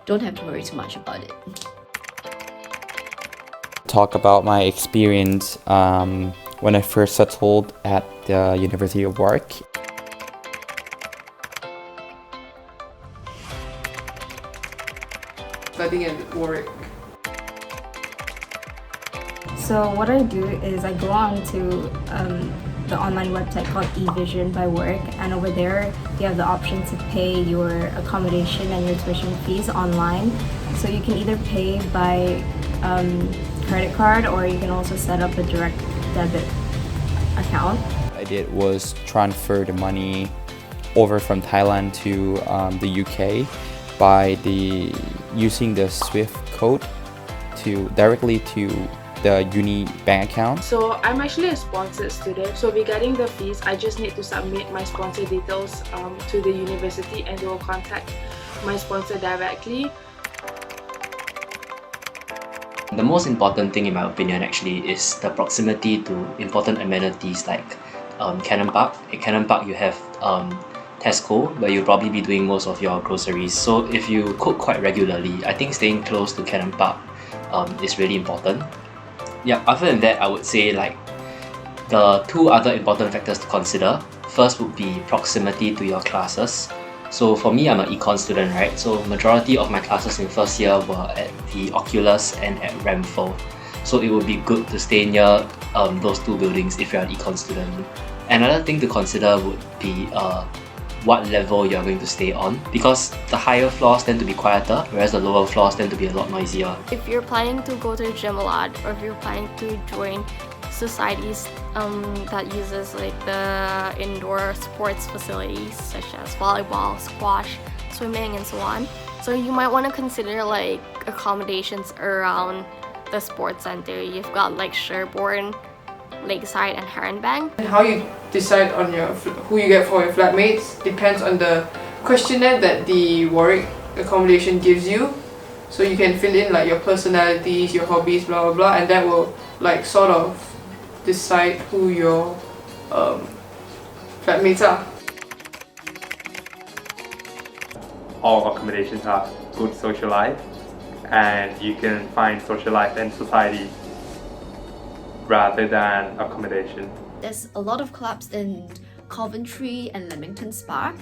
don't have to worry too much about it. Talk about my experience when I first settled at the University of Warwick. Studying at Warwick. So what I do is I go on to the online website called eVision by Warwick, and over there you have the option to pay your accommodation and your tuition fees online. So you can either pay by credit card, or you can also set up a direct debit account. What I did was transfer the money over from Thailand to the UK by using the Swift code directly to the uni bank account. So I'm actually a sponsored student. So regarding the fees, I just need to submit my sponsor details to the university, and they will contact my sponsor directly. The most important thing in my opinion actually is the proximity to important amenities like Cannon Park. At Cannon Park you have Tesco, where you'll probably be doing most of your groceries. So if you cook quite regularly, I think staying close to Cannon Park is really important. Yeah, other than that, I would say like the two other important factors to consider. First would be proximity to your classes. So for me, I'm an econ student, right? So majority of my classes in first year were at the Oculus and at Ramphal. So it would be good to stay near those two buildings if you're an econ student. Another thing to consider would be what level you're going to stay on, because the higher floors tend to be quieter, whereas the lower floors tend to be a lot noisier. If you're planning to go to the gym a lot, or if you're planning to join societies that uses like the indoor sports facilities such as volleyball, squash, swimming, and so on, so you might want to consider like accommodations around the sports center. You've got like Sherborne, Lakeside, and Heronbank. And how you decide on who you get for your flatmates depends on the questionnaire that the Warwick accommodation gives you. So you can fill in like your personalities, your hobbies, blah blah blah, and that will like sort of decide who your flatmates are. All accommodations have good social life, and you can find social life in society rather than accommodation. There's a lot of clubs in Coventry and Leamington Spa.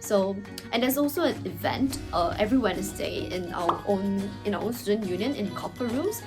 And there's also an event every Wednesday in our own student union in Copper Rooms.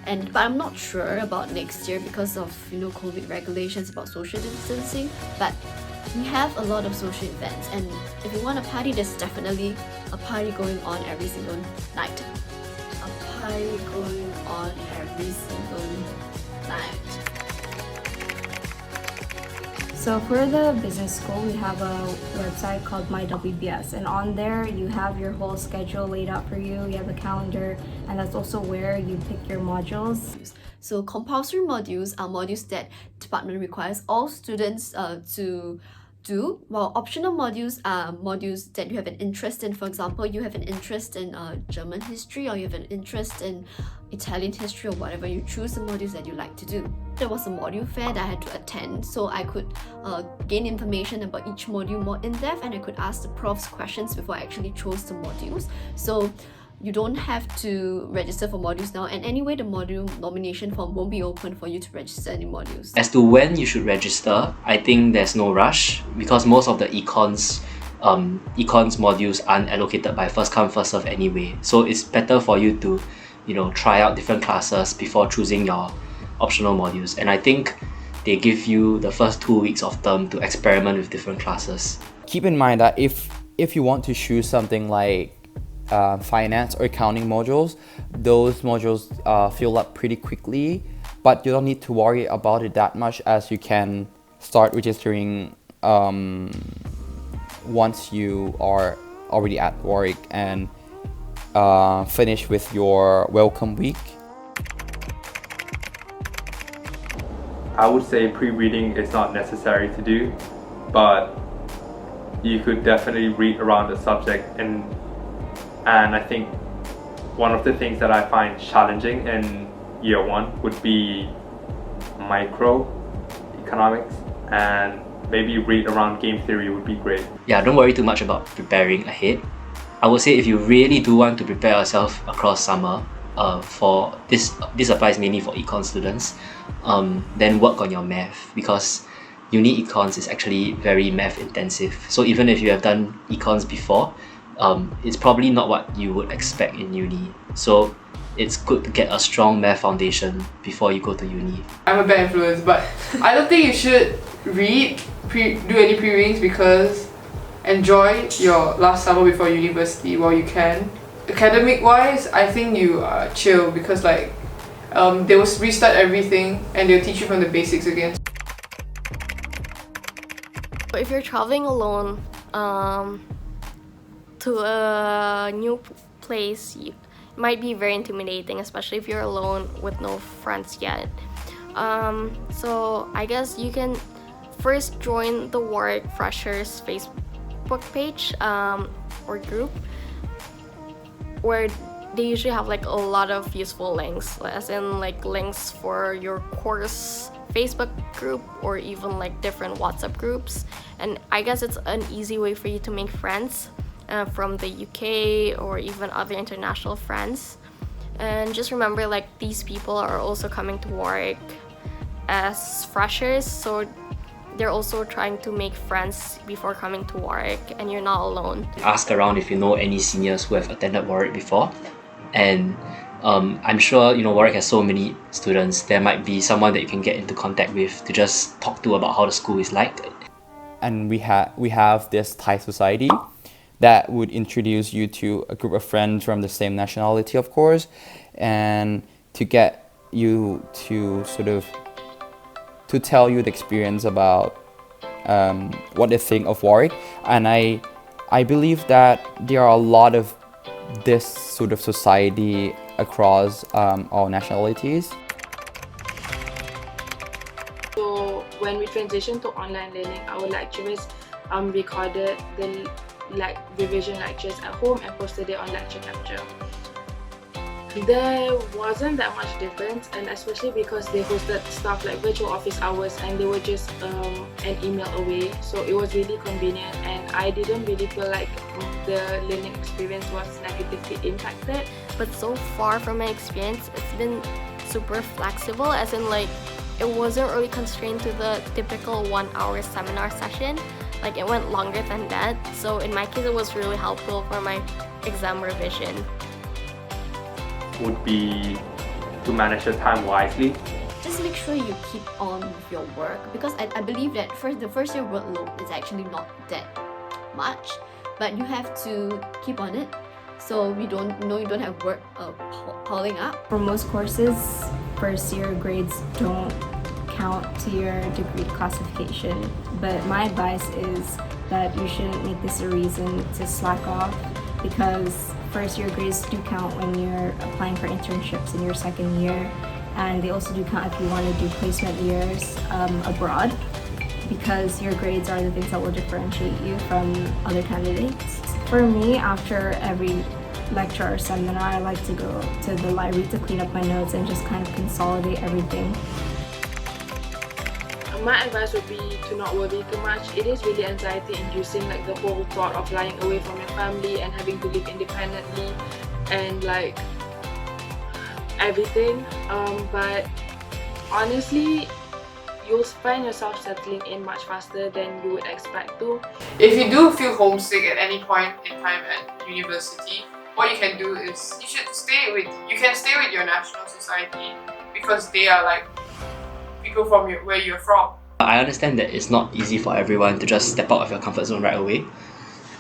But I'm not sure about next year because of COVID regulations about social distancing. But we have a lot of social events, and if you want a party, there's definitely a party going on every single night. A party going on every single night. So for the business school, we have a website called MyWBS, and on there you have your whole schedule laid out for you. You have a calendar, and that's also where you pick your modules. So compulsory modules are modules that department requires all students to do, while optional modules are modules that you have an interest in. For example, you have an interest in German history, or you have an interest in Italian history, or whatever. You choose the modules that you like to do. There was a module fair that I had to attend, so I could gain information about each module more in depth, and I could ask the profs questions before I actually chose the modules. So you don't have to register for modules now, and anyway the module nomination form won't be open for you to register any modules. As to when you should register, I think there's no rush, because most of the econs modules aren't allocated by first come first serve anyway. So it's better for you to try out different classes before choosing your optional modules. And I think they give you the first 2 weeks of term to experiment with different classes. Keep in mind that if you want to choose something like finance or accounting modules, those modules fill up pretty quickly, but you don't need to worry about it that much, as you can start registering once you are already at Warwick and finish with your welcome week. I would say pre-reading is not necessary to do, but you could definitely read around the subject, and I think one of the things that I find challenging in year one would be microeconomics, and maybe read around game theory would be great. Yeah, don't worry too much about preparing ahead. I would say if you really do want to prepare yourself across summer, for this applies mainly for econ students, then work on your math, because uni econs is actually very math intensive. So even if you have done econs before, it's probably not what you would expect in uni. So it's good to get a strong math foundation before you go to uni. I'm a bad influence, but I don't think you should do any pre-readings, because enjoy your last summer before university while you can. Academic wise, I think you chill, because like they will restart everything and they'll teach you from the basics again. If you're traveling alone to a new place, it might be very intimidating, especially if you're alone with no friends yet. So I guess you can first join the Warwick Freshers Facebook page or group, where they usually have like a lot of useful links, as in like links for your course Facebook group or even like different WhatsApp groups. And I guess it's an easy way for you to make friends from the UK or even other international friends. And just remember, like, these people are also coming to Warwick as freshers, so they're also trying to make friends before coming to Warwick, and you're not alone. Ask around if you know any seniors who have attended Warwick before, and I'm sure Warwick has so many students. There might be someone that you can get into contact with to just talk to about how the school is like. And we have this Thai society that would introduce you to a group of friends from the same nationality, of course, and to get you to to tell you the experience about what they think of Warwick. And I believe that there are a lot of this sort of society across all nationalities. So when we transitioned to online learning, our lecturers recorded the revision lectures at home and posted it on lecture capture. There wasn't that much difference, and especially because they hosted stuff like virtual office hours and they were just an email away, so it was really convenient, and I didn't really feel like the learning experience was negatively impacted. But so far from my experience, it's been super flexible, as in like it wasn't really constrained to the typical 1 hour seminar session. Like, it went longer than that, so in my case it was really helpful for my exam revision. Would be to manage your time wisely. Just make sure you keep on with your work, because I believe that the first year workload is actually not that much, but you have to keep on it so you don't have work piling up. For most courses, first year grades don't count to your degree classification, but my advice is that you shouldn't make this a reason to slack off, because first year grades do count when you're applying for internships in your second year, and they also do count if you want to do placement years abroad, because your grades are the things that will differentiate you from other candidates. For me, after every lecture or seminar, I like to go to the library to clean up my notes and just kind of consolidate everything. My advice would be to not worry too much. It is really anxiety inducing, like the whole thought of lying away from your family and having to live independently and like everything, but honestly you'll find yourself settling in much faster than you would expect to. If you do feel homesick at any point in time at university, what you can do is you can stay with your national society, because they are like people from where you're from. I understand that it's not easy for everyone to just step out of your comfort zone right away,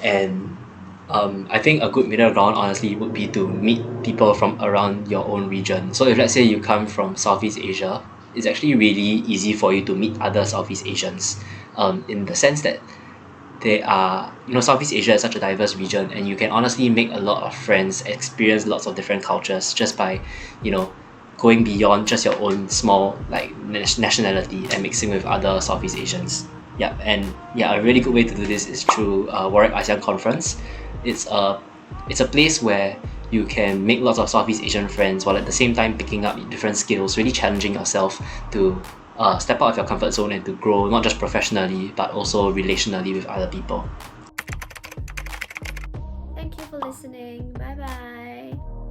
and I think a good middle ground honestly would be to meet people from around your own region. So if let's say you come from Southeast Asia, it's actually really easy for you to meet other Southeast Asians, in the sense that they are, Southeast Asia is such a diverse region, and you can honestly make a lot of friends, experience lots of different cultures just by going beyond just your own small nationality and mixing with other Southeast Asians. A really good way to do this is through Warwick ASEAN Conference. It's a place where you can make lots of Southeast Asian friends while at the same time picking up different skills, really challenging yourself to step out of your comfort zone and to grow not just professionally but also relationally with other people. Thank you for listening. Bye bye.